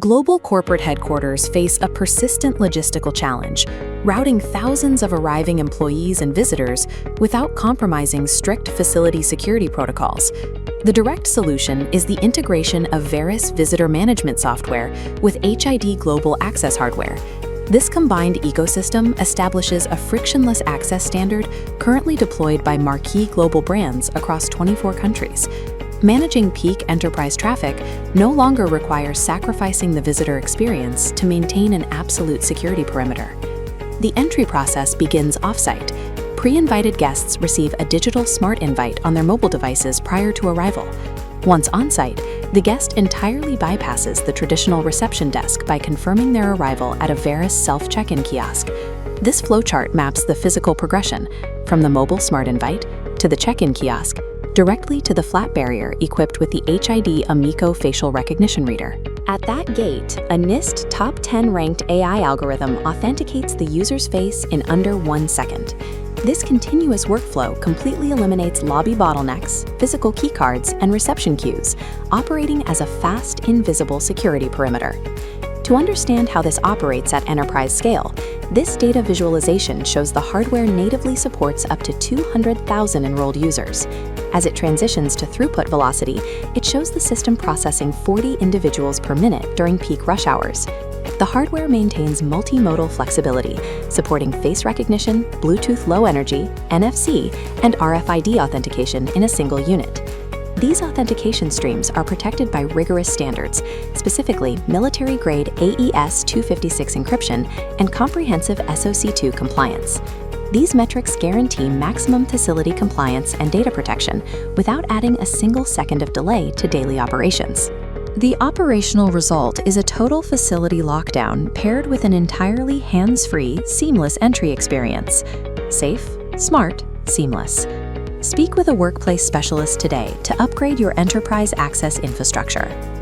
Global corporate headquarters face a persistent logistical challenge, routing thousands of arriving employees and visitors without compromising strict facility security protocols. The direct solution is the integration of Veris Visitor Management software with HID Global Access hardware. This combined ecosystem establishes a frictionless access standard currently deployed by marquee global brands across 24 countries. Managing peak enterprise traffic no longer requires sacrificing the visitor experience to maintain an absolute security perimeter. The entry process begins off-site. Pre-invited guests receive a digital smart invite on their mobile devices prior to arrival. Once on-site, the guest entirely bypasses the traditional reception desk by confirming their arrival at a Veris self-check-in kiosk. This flowchart maps the physical progression from the mobile smart invite to the check-in kiosk directly to the flat barrier equipped with the HID Amico facial recognition reader. At that gate, a NIST Top 10 ranked AI algorithm authenticates the user's face in under 1 second. This continuous workflow completely eliminates lobby bottlenecks, physical keycards, and reception queues, operating as a fast, invisible security perimeter. To understand how this operates at enterprise scale, this data visualization shows the hardware natively supports up to 200,000 enrolled users. As it transitions to throughput velocity, it shows the system processing 40 individuals per minute during peak rush hours. The hardware maintains multimodal flexibility, supporting face recognition, Bluetooth Low Energy, NFC, and RFID authentication in a single unit. These authentication streams are protected by rigorous standards, specifically military-grade AES 256 encryption and comprehensive SOC2 compliance. These metrics guarantee maximum facility compliance and data protection without adding a single second of delay to daily operations. The operational result is a total facility lockdown paired with an entirely hands-free, seamless entry experience. Safe, smart, seamless. Speak with a workplace specialist today to upgrade your enterprise access infrastructure.